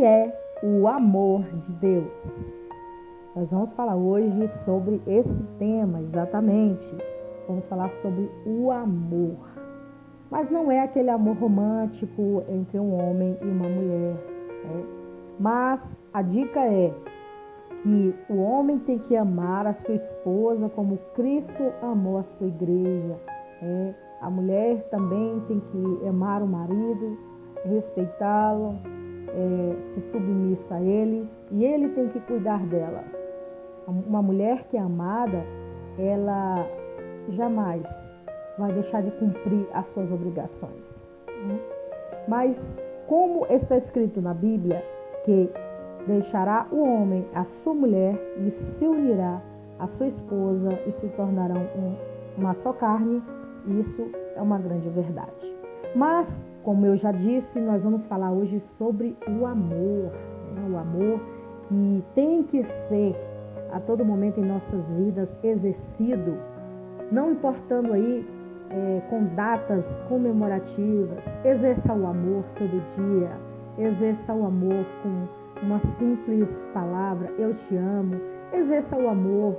que é o amor de Deus? Nós vamos falar hoje sobre esse tema, exatamente. Vamos falar sobre o amor. Mas não é aquele amor romântico entre um homem e uma mulher, né? Mas a dica é que o homem tem que amar a sua esposa como Cristo amou a sua igreja. A mulher também tem que amar o marido, respeitá-lo, se submissa a ele, e ele tem que cuidar dela. Uma mulher que é amada, ela jamais vai deixar de cumprir as suas obrigações. Mas como está escrito na Bíblia que deixará o homem a sua mulher e se unirá à sua esposa e se tornarão uma só carne, isso é uma grande verdade. Mas, como eu já disse, nós vamos falar hoje sobre o amor, né? O amor que tem que ser a todo momento em nossas vidas exercido, não importando aí com datas comemorativas. Exerça o amor todo dia, exerça o amor com uma simples palavra, eu te amo. Exerça o amor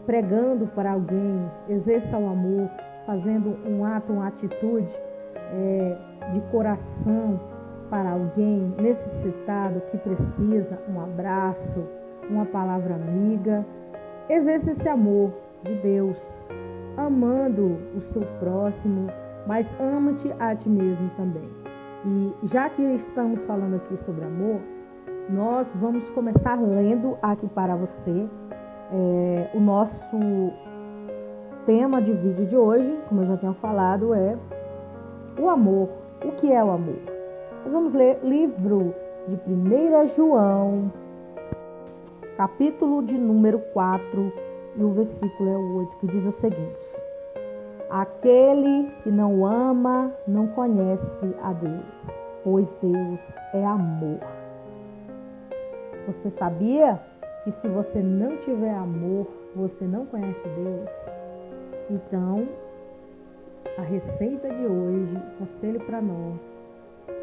pregando para alguém, exerça o amor fazendo um ato, uma atitude de coração para alguém necessitado que precisa, um abraço, uma palavra amiga. Exerça esse amor de Deus, amando o seu próximo, mas ama-te a ti mesmo também. E já que estamos falando aqui sobre amor, nós vamos começar lendo aqui para você o nosso tema de vídeo de hoje, como eu já tinha falado, é o amor. O que é o amor? Nós vamos ler livro de 1 João, capítulo de número 4, e o versículo é o 8, que diz o seguinte: aquele que não ama não conhece a Deus, pois Deus é amor. Você sabia que se você não tiver amor, você não conhece Deus? Então, a receita de hoje, o conselho para nós,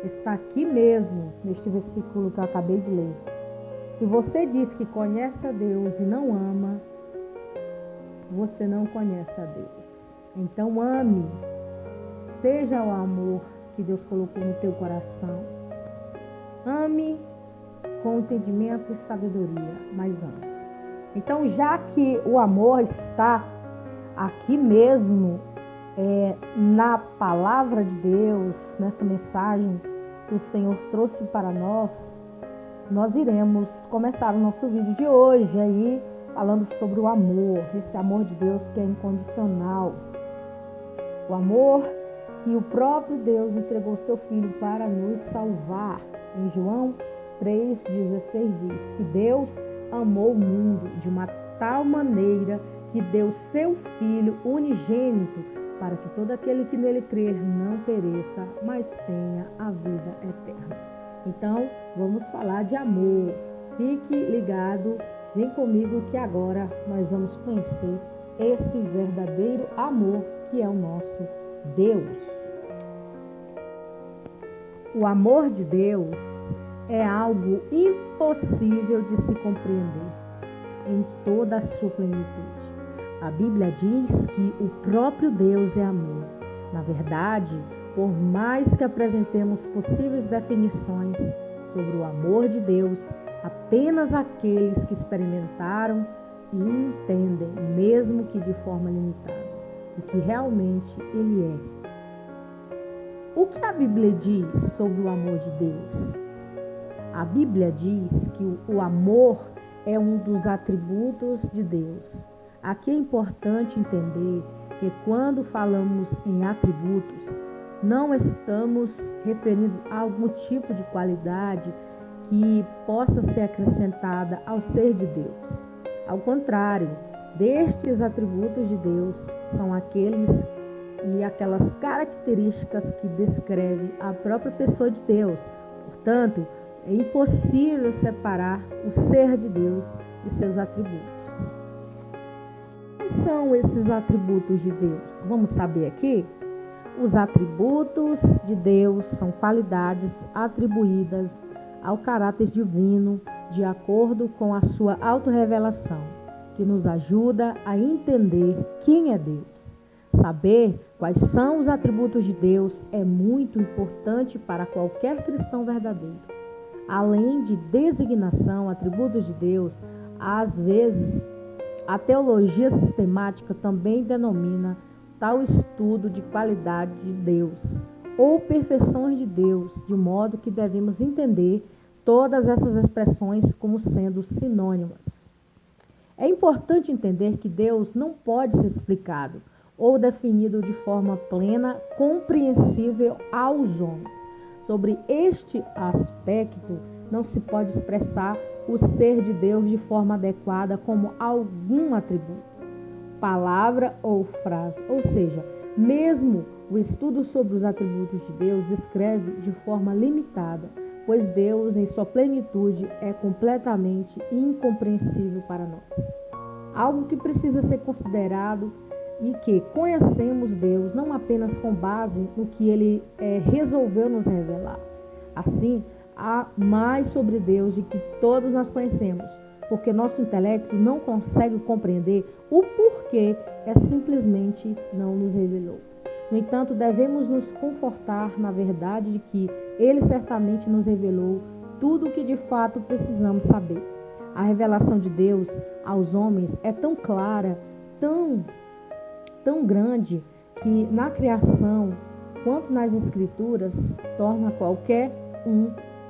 está aqui mesmo, neste versículo que eu acabei de ler. Se você diz que conhece a Deus e não ama, você não conhece a Deus. Então ame, seja o amor que Deus colocou no teu coração. Ame com entendimento e sabedoria, mas ame. Então, já que o amor está aqui mesmo, na palavra de Deus, nessa mensagem que o Senhor trouxe para nós iremos começar o nosso vídeo de hoje aí falando sobre o amor, esse amor de Deus que é incondicional. O amor que o próprio Deus entregou seu Filho para nos salvar. Em João 3,16 diz que Deus amou o mundo de uma tal maneira que deu seu Filho unigênito para que todo aquele que nele crer não pereça, mas tenha a vida eterna. Então, vamos falar de amor. Fique ligado, vem comigo que agora nós vamos conhecer esse verdadeiro amor que é o nosso Deus. O amor de Deus é algo impossível de se compreender em toda a sua plenitude. A Bíblia diz que o próprio Deus é amor. Na verdade, por mais que apresentemos possíveis definições sobre o amor de Deus, apenas aqueles que experimentaram e entendem, mesmo que de forma limitada, o que realmente Ele é. O que a Bíblia diz sobre o amor de Deus? A Bíblia diz que o amor é um dos atributos de Deus. Aqui é importante entender que quando falamos em atributos, não estamos referindo a algum tipo de qualidade que possa ser acrescentada ao ser de Deus. Ao contrário, destes atributos de Deus são aqueles e aquelas características que descrevem a própria pessoa de Deus. Portanto, é impossível separar o ser de Deus de seus atributos. Quais são esses atributos de Deus? Vamos saber aqui? Os atributos de Deus são qualidades atribuídas ao caráter divino de acordo com a sua autorrevelação, que nos ajuda a entender quem é Deus. Saber quais são os atributos de Deus é muito importante para qualquer cristão verdadeiro. Além de designação, atributos de Deus, às vezes a teologia sistemática também denomina tal estudo de qualidade de Deus ou perfeições de Deus, de modo que devemos entender todas essas expressões como sendo sinônimas. É importante entender que Deus não pode ser explicado ou definido de forma plena, compreensível aos homens. Sobre este aspecto, não se pode expressar o ser de Deus de forma adequada como algum atributo, palavra ou frase. Ou seja, mesmo o estudo sobre os atributos de Deus descreve de forma limitada, pois Deus, em sua plenitude, é completamente incompreensível para nós. Algo que precisa ser considerado e que conhecemos Deus não apenas com base no que Ele resolveu nos revelar. Assim, há mais sobre Deus de que todos nós conhecemos, porque nosso intelecto não consegue compreender o porquê simplesmente não nos revelou. No entanto, devemos nos confortar na verdade de que Ele certamente nos revelou tudo o que de fato precisamos saber. A revelação de Deus aos homens é tão clara, tão grande, que na criação, quanto nas Escrituras, torna qualquer um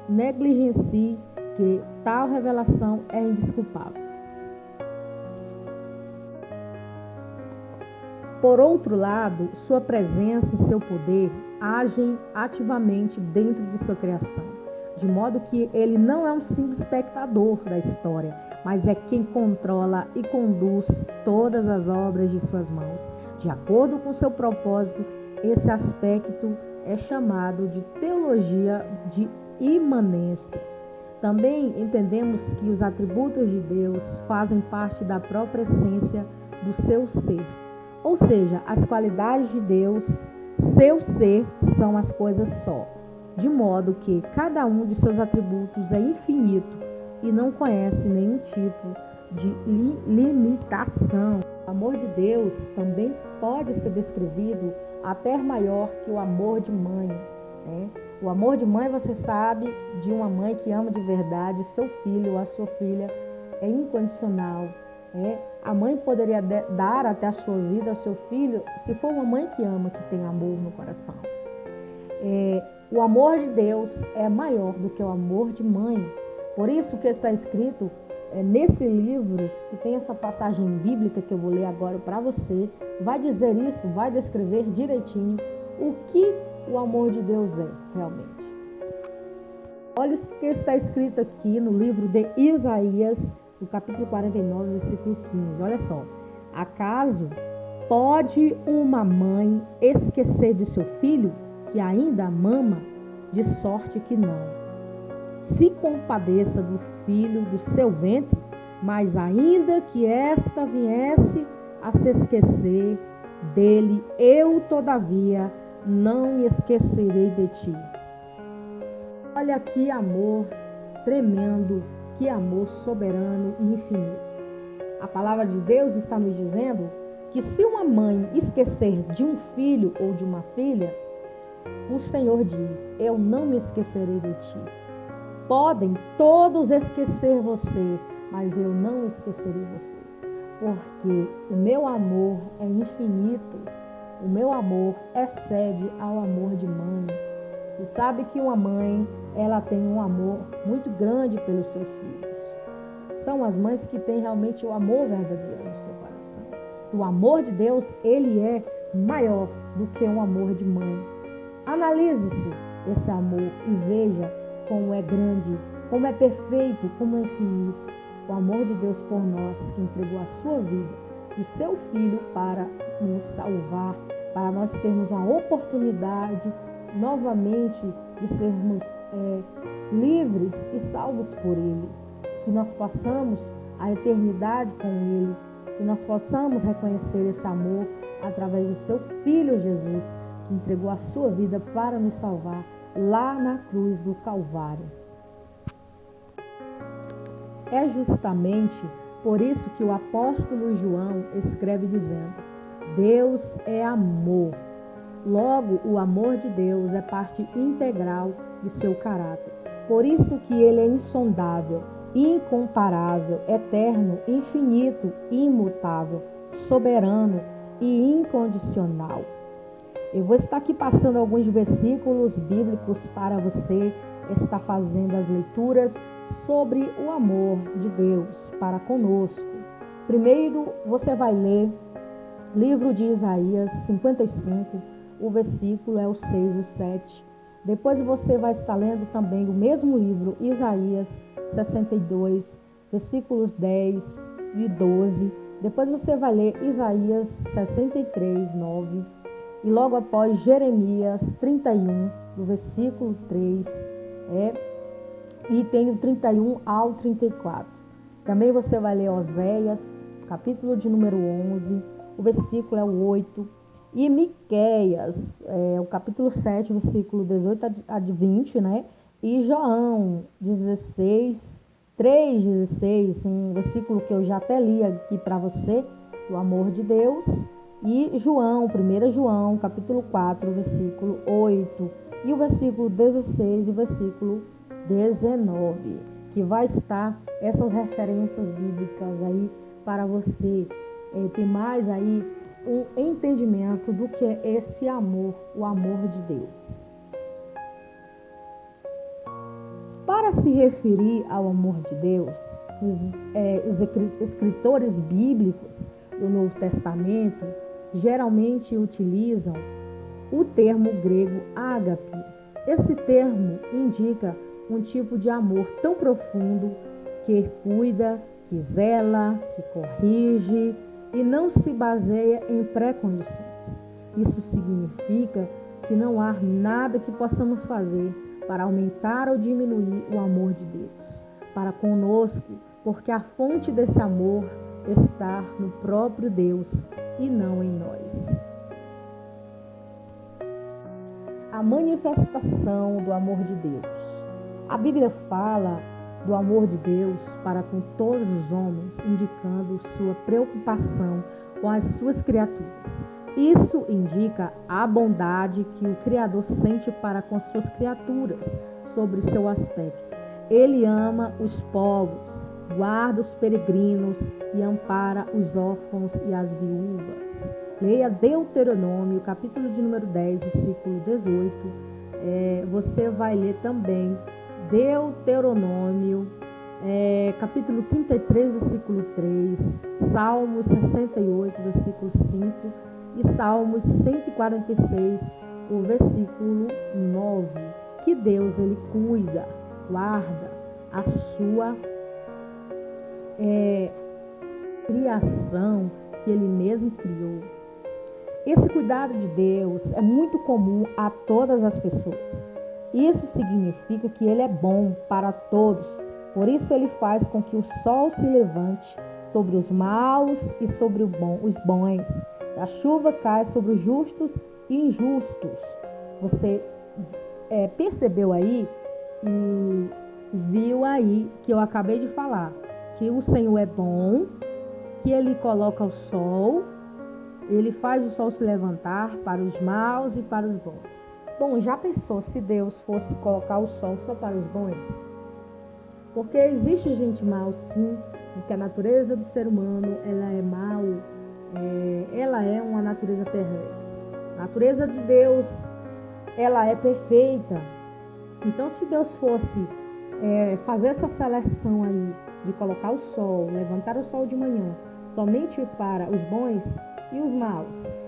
negligencie que tal revelação é indesculpável. Por outro lado, sua presença e seu poder agem ativamente dentro de sua criação, de modo que ele não é um simples espectador da história, mas é quem controla e conduz todas as obras de suas mãos. De acordo com seu propósito, esse aspecto é chamado de teologia de imanência. Também entendemos que os atributos de Deus fazem parte da própria essência do seu ser. Ou seja, as qualidades de Deus, seu ser, são as coisas só, de modo que cada um de seus atributos é infinito e não conhece nenhum tipo de limitação. O amor de Deus também pode ser descrevido até maior que o amor de mãe, né? O amor de mãe, você sabe, de uma mãe que ama de verdade seu filho ou a sua filha, é incondicional. A mãe poderia dar até a sua vida ao seu filho se for uma mãe que ama, que tem amor no coração. O amor de Deus é maior do que o amor de mãe. Por isso que está escrito nesse livro, que tem essa passagem bíblica que eu vou ler agora para você, vai dizer isso, vai descrever direitinho o que o amor de Deus é realmente. Olha o que está escrito aqui no livro de Isaías, no capítulo 49, versículo 15. Olha só. Acaso pode uma mãe esquecer de seu filho, que ainda a mama, de sorte que não se compadeça do filho do seu ventre, mas ainda que esta viesse a se esquecer dele, eu, todavia, não me esquecerei de ti. Olha que amor tremendo, que amor soberano e infinito. A palavra de Deus está nos dizendo que se uma mãe esquecer de um filho ou de uma filha, o Senhor diz, eu não me esquecerei de ti. Podem todos esquecer você, mas eu não esquecerei você, porque o meu amor é infinito, o meu amor excede ao amor de mãe. Você sabe que uma mãe, ela tem um amor muito grande pelos seus filhos. São as mães que têm realmente o amor verdadeiro no seu coração. O amor de Deus, ele é maior do que um amor de mãe. Analise-se esse amor e veja como é grande, como é perfeito, como é infinito. O amor de Deus por nós, que entregou a sua vida, o seu Filho, para nos salvar, para nós termos uma oportunidade novamente de sermos livres e salvos por Ele. Que nós possamos a eternidade com Ele, que nós possamos reconhecer esse amor através do seu Filho Jesus, que entregou a sua vida para nos salvar lá na cruz do Calvário. É justamente por isso que o apóstolo João escreve dizendo: Deus é amor. Logo, o amor de Deus é parte integral de seu caráter. Por isso que ele é insondável, incomparável, eterno, infinito, imutável, soberano e incondicional. Eu vou estar aqui passando alguns versículos bíblicos para você estar fazendo as leituras sobre o amor de Deus para conosco. Primeiro, você vai ler livro de Isaías 55, o versículo é o 6 e o 7. Depois você vai estar lendo também o mesmo livro, Isaías 62, versículos 10 e 12. Depois você vai ler Isaías 63, 9. E logo após Jeremias 31, do versículo 3, e tem o 31 ao 34. Também você vai ler Oséias, capítulo de número 11, o versículo é o 8. E Miqueias, o capítulo 7, versículo 18 a 20, né? E João 16, 3, 16, um versículo que eu já até li aqui para você, o amor de Deus. E João, 1 João, capítulo 4, versículo 8. E o versículo 16 e o versículo 19, que vai estar essas referências bíblicas aí para você ter mais aí um entendimento do que é esse amor, o amor de Deus. Para se referir ao amor de Deus, os escritores bíblicos do Novo Testamento geralmente utilizam o termo grego ágape. Esse termo indica um tipo de amor tão profundo que cuida, que zela, que corrige e não se baseia em pré-condições. Isso significa que não há nada que possamos fazer para aumentar ou diminuir o amor de Deus para conosco, porque a fonte desse amor está no próprio Deus e não em nós. A manifestação do amor de Deus. A Bíblia fala do amor de Deus para com todos os homens, indicando sua preocupação com as suas criaturas. Isso indica a bondade que o Criador sente para com suas criaturas sobre seu aspecto. Ele ama os povos, guarda os peregrinos e ampara os órfãos e as viúvas. Leia Deuteronômio, capítulo de número 10, versículo 18. Você vai ler também Deuteronômio, capítulo 33, versículo 3, Salmos 68, versículo 5 e Salmos 146, o versículo 9. Que Deus, Ele cuida, guarda a sua criação que Ele mesmo criou. Esse cuidado de Deus é muito comum a todas as pessoas. Isso significa que Ele é bom para todos. Por isso Ele faz com que o sol se levante sobre os maus e sobre os bons. A chuva cai sobre os justos e injustos. Você percebeu aí e viu aí que eu acabei de falar que o Senhor é bom, que Ele coloca o sol, Ele faz o sol se levantar para os maus e para os bons. Bom, já pensou se Deus fosse colocar o sol só para os bons? Porque existe gente mal, sim, porque a natureza do ser humano, ela é mal, ela é uma natureza perversa. A natureza de Deus, ela é perfeita. Então, se Deus fosse fazer essa seleção aí, de colocar o sol, levantar o sol de manhã, somente para os bons e os maus.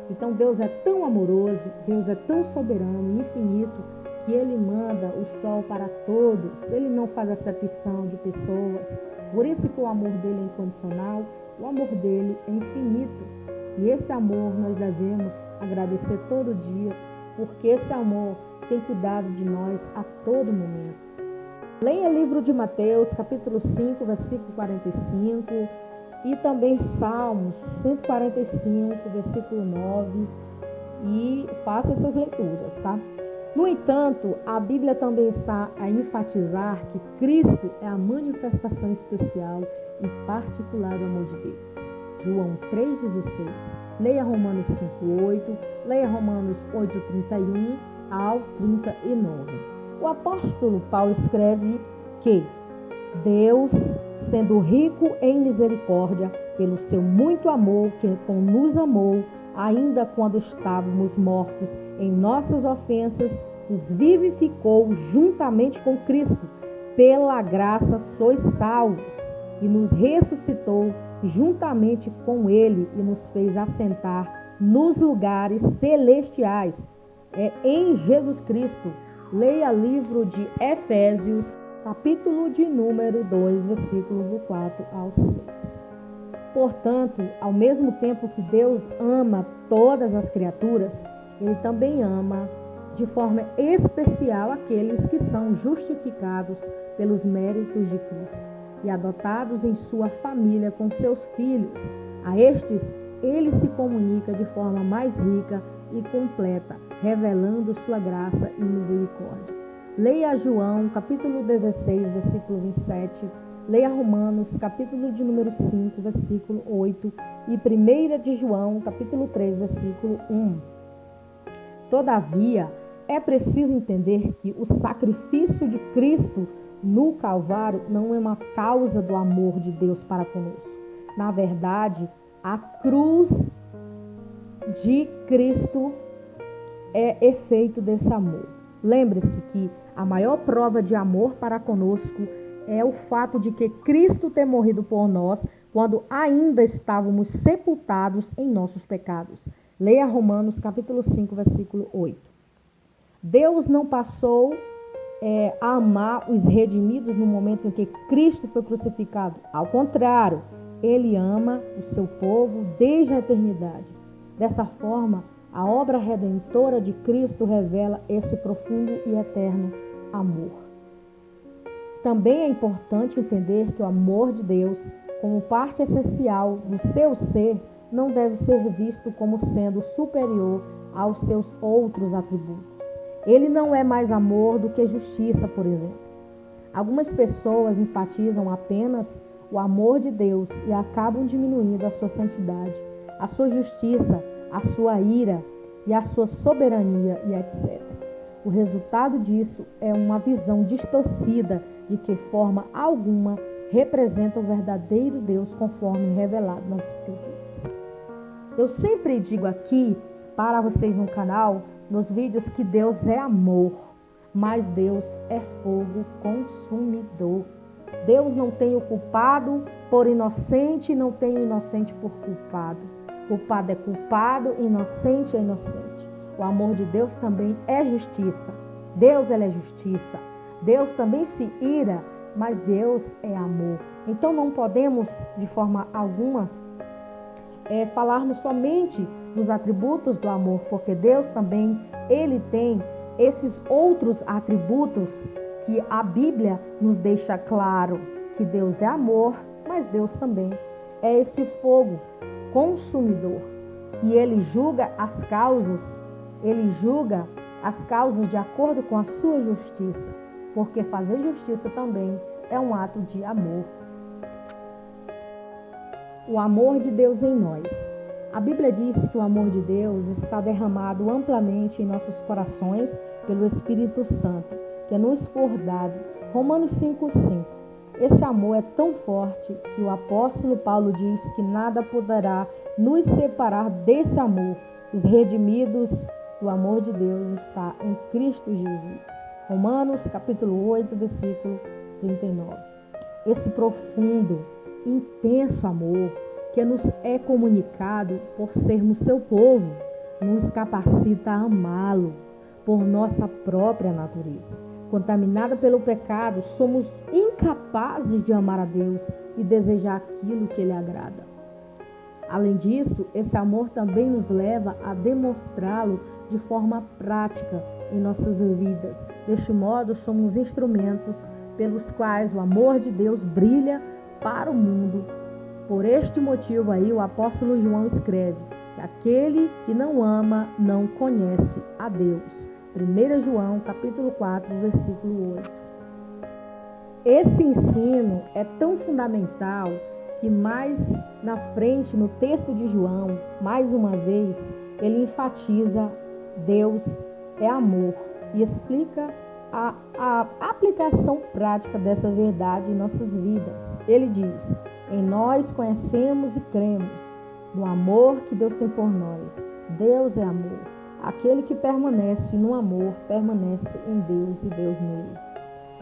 Então Deus é tão amoroso, Deus é tão soberano e infinito, que Ele manda o sol para todos. Ele não faz acepção de pessoas. Por isso que o amor dele é incondicional, o amor dele é infinito. E esse amor nós devemos agradecer todo dia, porque esse amor tem cuidado de nós a todo momento. Leia o livro de Mateus, capítulo 5, versículo 45, e também Salmos 145, versículo 9, e faça essas leituras, tá? No entanto, a Bíblia também está a enfatizar que Cristo é a manifestação especial e particular do amor de Deus. João 3,16. Leia Romanos 5,8. Leia Romanos 8,31 ao 39. O apóstolo Paulo escreve que Deus, sendo rico em misericórdia, pelo seu muito amor que nos amou, ainda quando estávamos mortos em nossas ofensas, nos vivificou juntamente com Cristo. Pela graça sois salvos, e nos ressuscitou juntamente com Ele e nos fez assentar nos lugares celestiais. Em Jesus Cristo. Leia livro de Efésios, capítulo de número 2, versículos do 4 ao 6. Portanto, ao mesmo tempo que Deus ama todas as criaturas, Ele também ama de forma especial aqueles que são justificados pelos méritos de Cristo e adotados em sua família com seus filhos. A estes, Ele se comunica de forma mais rica e completa, revelando sua graça e misericórdia. Leia João, capítulo 16, versículo 27. Leia Romanos, capítulo de número 5, versículo 8. E 1 de João, capítulo 3, versículo 1. Todavia, é preciso entender que o sacrifício de Cristo no Calvário não é uma causa do amor de Deus para conosco. Na verdade, a cruz de Cristo é efeito desse amor. Lembre-se que a maior prova de amor para conosco é o fato de que Cristo ter morrido por nós quando ainda estávamos sepultados em nossos pecados. Leia Romanos capítulo 5, versículo 8. Deus não passou a amar os redimidos no momento em que Cristo foi crucificado. Ao contrário, Ele ama o seu povo desde a eternidade. Dessa forma, a obra redentora de Cristo revela esse profundo e eterno amor. Também é importante entender que o amor de Deus, como parte essencial do seu ser, não deve ser visto como sendo superior aos seus outros atributos. Ele não é mais amor do que justiça, por exemplo. Algumas pessoas enfatizam apenas o amor de Deus e acabam diminuindo a sua santidade, a sua justiça, a sua ira e a sua soberania e etc. O resultado disso é uma visão distorcida de que forma alguma representa o verdadeiro Deus conforme revelado nas Escrituras. Eu sempre digo aqui para vocês no canal, nos vídeos, que Deus é amor, mas Deus é fogo consumidor. Deus não tem o culpado por inocente, não tem o inocente por culpado. Culpado é culpado, inocente é inocente. O amor de Deus também é justiça. Deus, ele é justiça. Deus também se ira, mas Deus é amor. Então não podemos, de forma alguma, falarmos somente dos atributos do amor, porque Deus também, ele tem esses outros atributos que a Bíblia nos deixa claro, que Deus é amor, mas Deus também é esse fogo consumidor, que ele julga as causas de acordo com a sua justiça, porque fazer justiça também é um ato de amor. O amor de Deus em nós. A Bíblia diz que o amor de Deus está derramado amplamente em nossos corações pelo Espírito Santo, que nos for dado. Romanos 5,5. Esse amor é tão forte que o apóstolo Paulo diz que nada poderá nos separar desse amor. Os redimidos do amor de Deus está em Cristo Jesus. Romanos capítulo 8, versículo 39. Esse profundo, intenso amor que nos é comunicado por sermos seu povo, nos capacita a amá-lo por nossa própria natureza. Contaminada pelo pecado, somos incapazes de amar a Deus e desejar aquilo que Ele agrada. Além disso, esse amor também nos leva a demonstrá-lo de forma prática em nossas vidas. Deste modo, somos instrumentos pelos quais o amor de Deus brilha para o mundo. Por este motivo aí, o apóstolo João escreve que aquele que não ama não conhece a Deus. 1 João, capítulo 4, versículo 8. Esse ensino é tão fundamental que mais na frente, no texto de João, mais uma vez, ele enfatiza Deus é amor e explica a aplicação prática dessa verdade em nossas vidas. Ele diz: em nós conhecemos e cremos no amor que Deus tem por nós. Deus é amor. Aquele que permanece no amor, permanece em Deus e Deus nele.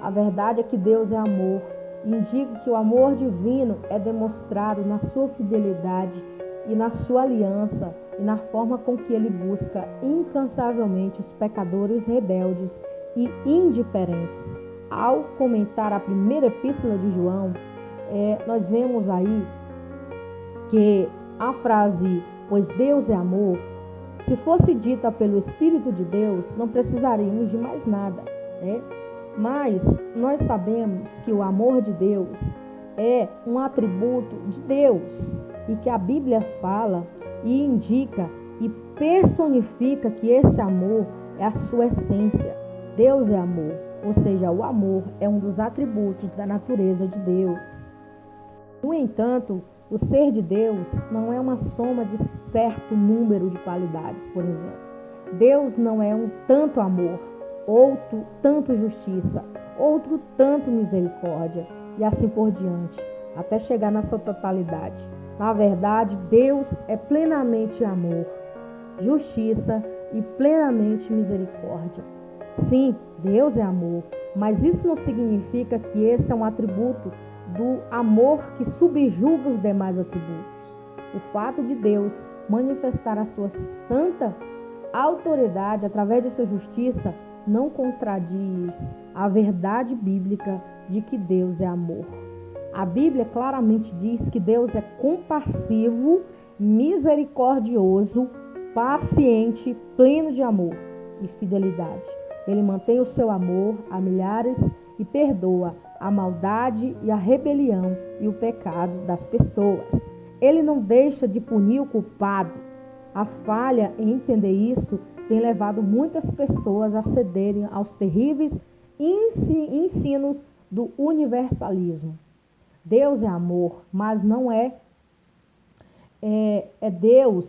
A verdade é que Deus é amor e indica que o amor divino é demonstrado na sua fidelidade e na sua aliança e na forma com que ele busca incansavelmente os pecadores rebeldes e indiferentes. Ao comentar a primeira epístola de João, nós vemos aí que a frase, pois Deus é amor, se fosse dita pelo Espírito de Deus, não precisaríamos de mais nada, né? Mas nós sabemos que o amor de Deus é um atributo de Deus e que a Bíblia fala e indica e personifica que esse amor é a sua essência. Deus é amor, ou seja, o amor é um dos atributos da natureza de Deus. No entanto, o ser de Deus não é uma soma de certo número de qualidades, por exemplo. Deus não é um tanto amor, outro tanto justiça, outro tanto misericórdia e assim por diante, até chegar na sua totalidade. Na verdade, Deus é plenamente amor, justiça e plenamente misericórdia. Sim, Deus é amor, mas isso não significa que esse é um atributo do amor que subjuga os demais atributos. O fato de Deus manifestar a sua santa autoridade através de sua justiça não contradiz a verdade bíblica de que Deus é amor. A Bíblia claramente diz que Deus é compassivo, misericordioso, paciente, pleno de amor e fidelidade. Ele mantém o seu amor a milhares e perdoa a maldade e a rebelião e o pecado das pessoas. Ele não deixa de punir o culpado. A falha em entender isso tem levado muitas pessoas a cederem aos terríveis ensinos do universalismo. Deus é amor, mas não é Deus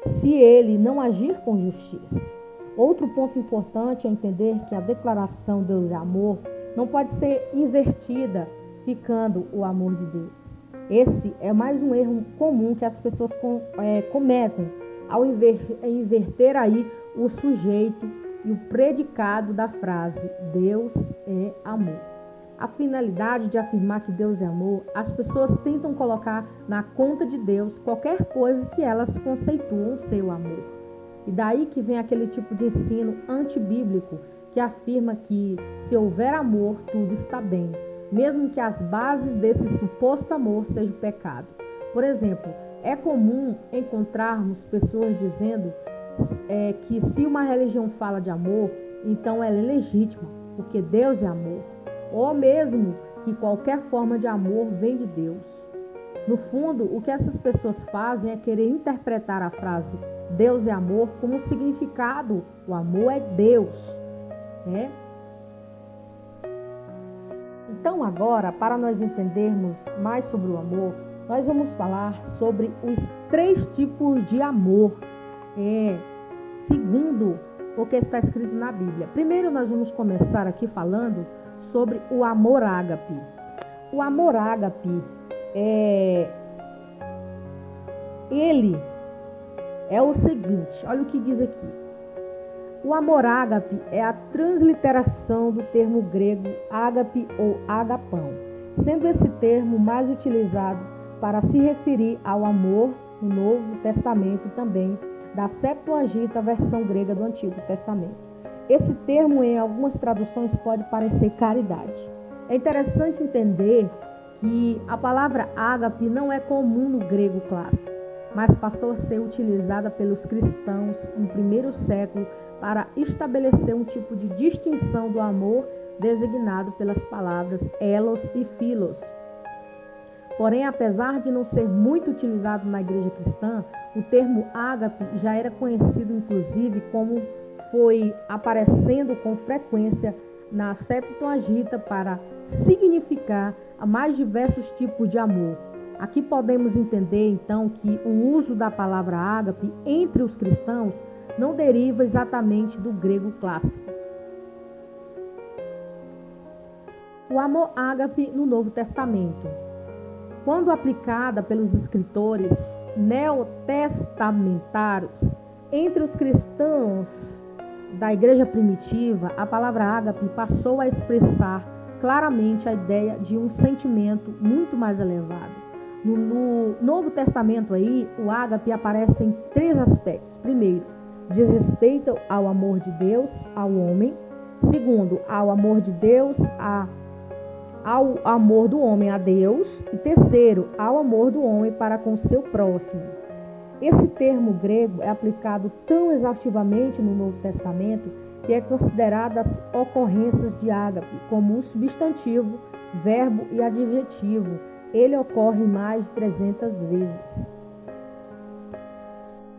se ele não agir com justiça. Outro ponto importante é entender que a declaração Deus é amor não pode ser invertida, ficando o amor de Deus. Esse é mais um erro comum que as pessoas cometem ao inverter aí o sujeito e o predicado da frase Deus é amor. A finalidade de afirmar que Deus é amor, as pessoas tentam colocar na conta de Deus qualquer coisa que elas conceituam ser o amor. E daí que vem aquele tipo de ensino antibíblico que afirma que se houver amor, tudo está bem, mesmo que as bases desse suposto amor sejam pecado. Por exemplo, é comum encontrarmos pessoas dizendo que se uma religião fala de amor, então ela é legítima, porque Deus é amor. Ou mesmo que qualquer forma de amor vem de Deus. No fundo, o que essas pessoas fazem é querer interpretar a frase Deus é amor como um significado. O amor é Deus. Né? Então agora, para nós entendermos mais sobre o amor, nós vamos falar sobre os 3 tipos de amor, segundo o que está escrito na Bíblia. Primeiro nós vamos começar aqui falando sobre o amor ágape. O amor ágape ele é o seguinte, olha o que diz aqui. O amor ágape é a transliteração do termo grego ágape ou agapão, sendo esse termo mais utilizado para se referir ao amor no Novo Testamento e também da Septuaginta, versão grega do Antigo Testamento. Esse termo, em algumas traduções, pode parecer caridade. É interessante entender que a palavra ágape não é comum no grego clássico, mas passou a ser utilizada pelos cristãos no primeiro século para estabelecer um tipo de distinção do amor designado pelas palavras elos e philos. Porém, apesar de não ser muito utilizado na igreja cristã, o termo ágape já era conhecido inclusive como foi aparecendo com frequência na Septuaginta para significar mais diversos tipos de amor. Aqui podemos entender, então, que o uso da palavra ágape entre os cristãos não deriva exatamente do grego clássico. O amor ágape no Novo Testamento. Quando aplicada pelos escritores neotestamentários, entre os cristãos da igreja primitiva, a palavra ágape passou a expressar claramente a ideia de um sentimento muito mais elevado. No Novo Testamento aí, o ágape aparece em 3 aspectos. Primeiro, diz respeito ao amor de Deus ao homem. Segundo, ao amor de Deus ao amor do homem a Deus. E terceiro, ao amor do homem para com seu próximo. Esse termo grego é aplicado tão exaustivamente no Novo Testamento que é considerada as ocorrências de ágape como um substantivo, verbo e adjetivo. Ele ocorre mais de 300 vezes.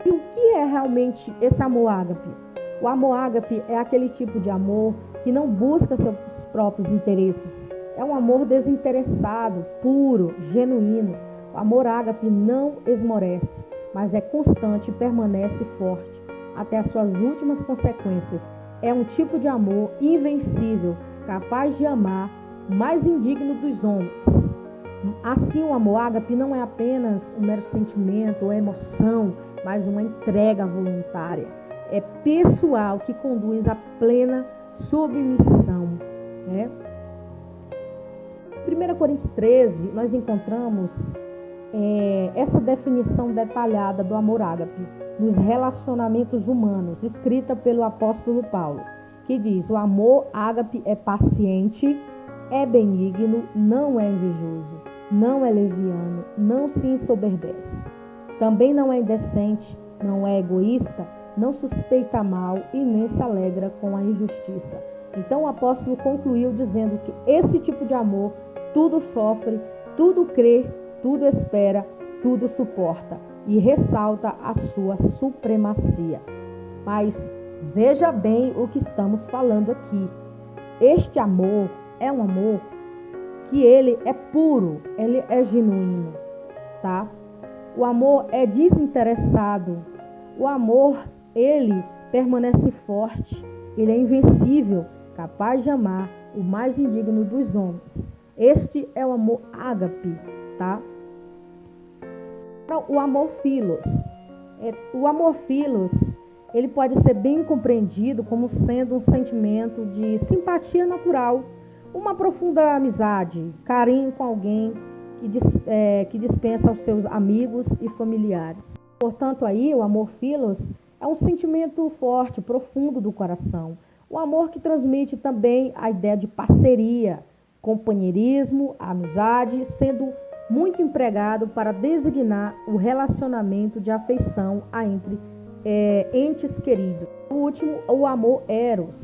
E o que é realmente esse amor ágape? O amor ágape é aquele tipo de amor que não busca seus próprios interesses. É um amor desinteressado, puro, genuíno. O amor ágape não esmorece, mas é constante e permanece forte até as suas últimas consequências. É um tipo de amor invencível, capaz de amar o mais indigno dos homens. Assim, o amor ágape não é apenas um mero sentimento ou emoção, mas uma entrega voluntária. É pessoal que conduz à plena submissão. Em 1 Coríntios 13, nós encontramos essa definição detalhada do amor ágape nos relacionamentos humanos, escrita pelo apóstolo Paulo, que diz: o amor ágape é paciente, é benigno, não é invejoso, não é leviano, não se ensoberbece. Também não é indecente, não é egoísta, não suspeita mal e nem se alegra com a injustiça. Então o apóstolo concluiu dizendo que esse tipo de amor tudo sofre, tudo crê, tudo espera, tudo suporta e ressalta a sua supremacia. Mas veja bem o que estamos falando aqui. Este amor é um amor que ele é puro, ele é genuíno, tá? O amor é desinteressado. O amor, ele permanece forte, ele é invencível, capaz de amar o mais indigno dos homens. Este é o amor ágape, tá? O amor filos. O amor filos, ele pode ser bem compreendido como sendo um sentimento de simpatia natural, uma profunda amizade, carinho com alguém que dispensa aos seus amigos e familiares. Portanto, aí o amor filos é um sentimento forte, profundo do coração. O amor que transmite também a ideia de parceria, companheirismo, amizade, sendo muito empregado para designar o relacionamento de afeição entre entes queridos. O último, o amor eros,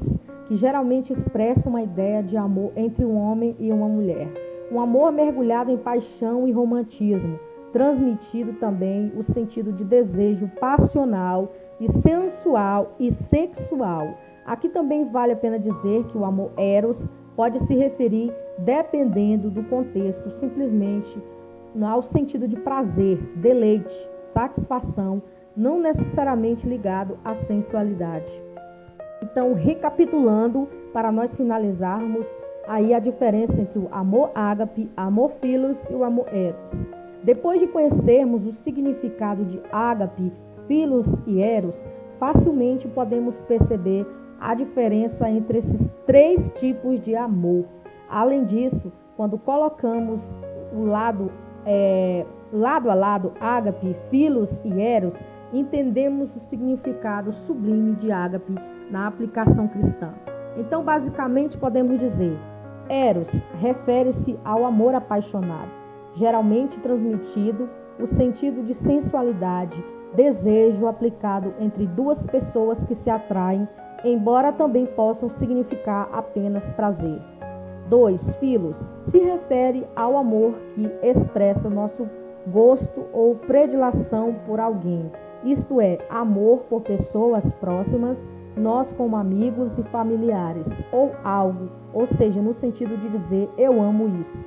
que geralmente expressa uma ideia de amor entre um homem e uma mulher. Um amor mergulhado em paixão e romantismo, transmitido também o sentido de desejo passional e sensual e sexual. Aqui também vale a pena dizer que o amor eros pode se referir, dependendo do contexto, simplesmente ao sentido de prazer, deleite, satisfação, não necessariamente ligado à sensualidade. Então, recapitulando, para nós finalizarmos, aí a diferença entre o amor ágape, amor filos e o amor eros. Depois de conhecermos o significado de ágape, filos e eros, facilmente podemos perceber a diferença entre esses 3 tipos de amor. Além disso, quando colocamos o lado a lado, ágape, filos e eros, entendemos o significado sublime de ágape na aplicação cristã. Então, basicamente, podemos dizer: eros refere-se ao amor apaixonado, geralmente transmitido o sentido de sensualidade, desejo aplicado entre 2 pessoas que se atraem, embora também possam significar apenas prazer. 2. Filos se refere ao amor que expressa nosso gosto ou predileção por alguém, isto é, amor por pessoas próximas, nós como amigos e familiares, ou algo, ou seja, no sentido de dizer, eu amo isso.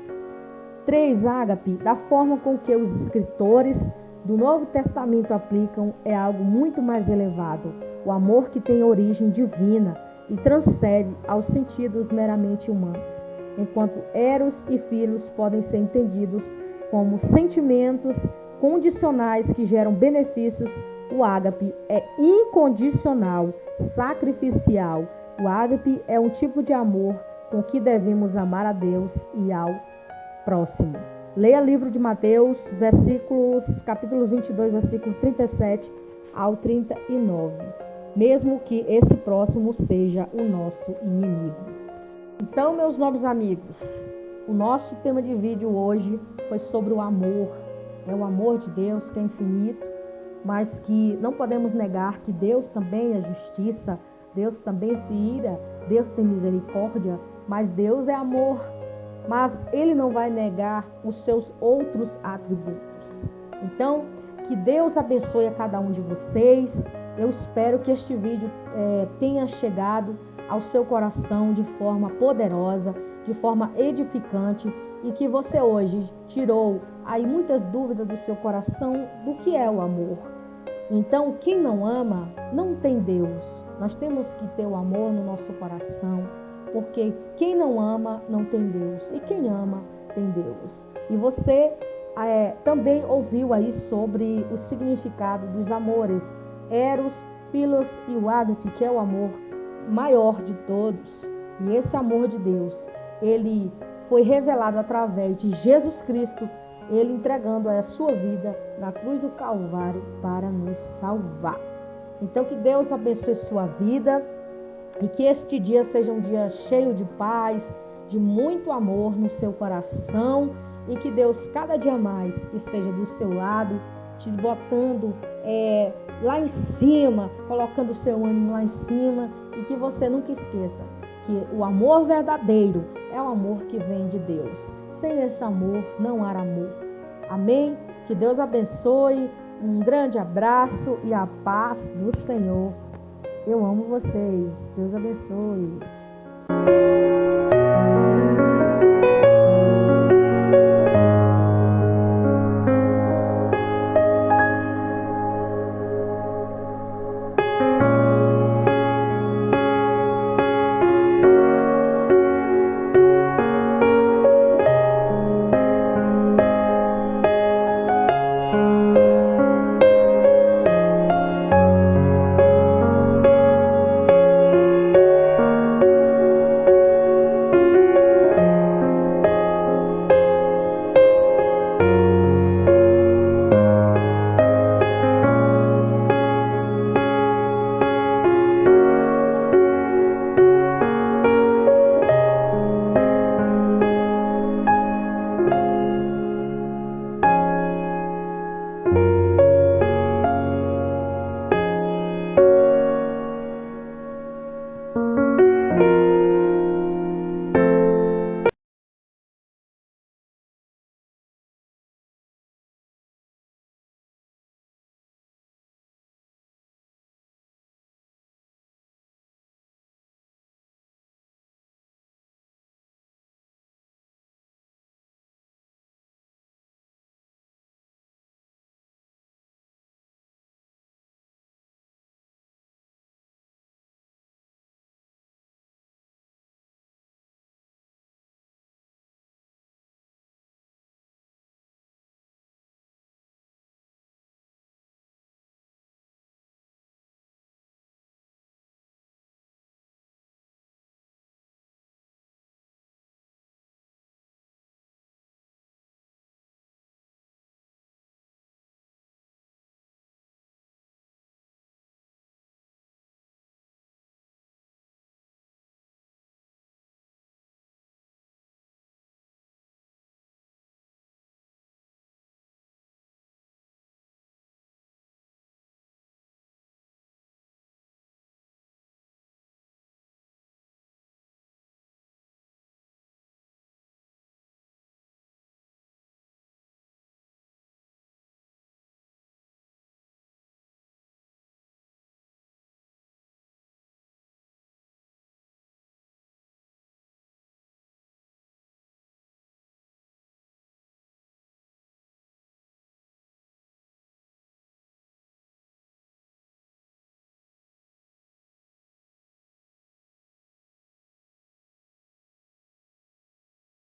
3. Ágape, da forma com que os escritores do Novo Testamento aplicam, é algo muito mais elevado, o amor que tem origem divina e transcende aos sentidos meramente humanos, enquanto eros e filos podem ser entendidos como sentimentos condicionais que geram benefícios. O ágape é incondicional, sacrificial. O ágape é um tipo de amor com que devemos amar a Deus e ao próximo. Leia o livro de Mateus, capítulos 22, versículo 37 ao 39. Mesmo que esse próximo seja o nosso inimigo. Então, meus nobres amigos, o nosso tema de vídeo hoje foi sobre o amor. É o amor de Deus que é infinito, mas que não podemos negar que Deus também é justiça, Deus também se ira, Deus tem misericórdia, mas Deus é amor. Mas Ele não vai negar os seus outros atributos. Então, que Deus abençoe a cada um de vocês. Eu espero que este vídeo tenha chegado ao seu coração de forma poderosa, de forma edificante, e que você hoje tirou aí muitas dúvidas do seu coração do que é o amor. Então, quem não ama, não tem Deus. Nós temos que ter o amor no nosso coração, porque quem não ama, não tem Deus. E quem ama, tem Deus. E você também ouviu aí sobre o significado dos amores, eros, filos e o ágape, que é o amor maior de todos. E esse amor de Deus, ele foi revelado através de Jesus Cristo, ele entregando a sua vida na cruz do Calvário para nos salvar. Então, que Deus abençoe sua vida e que este dia seja um dia cheio de paz, de muito amor no seu coração, e que Deus cada dia mais esteja do seu lado, te botando lá em cima, colocando o seu ânimo lá em cima, e que você nunca esqueça que o amor verdadeiro é o amor que vem de Deus. Sem esse amor não há amor. Amém? Que Deus abençoe, um grande abraço e a paz do Senhor. Eu amo vocês. Deus abençoe.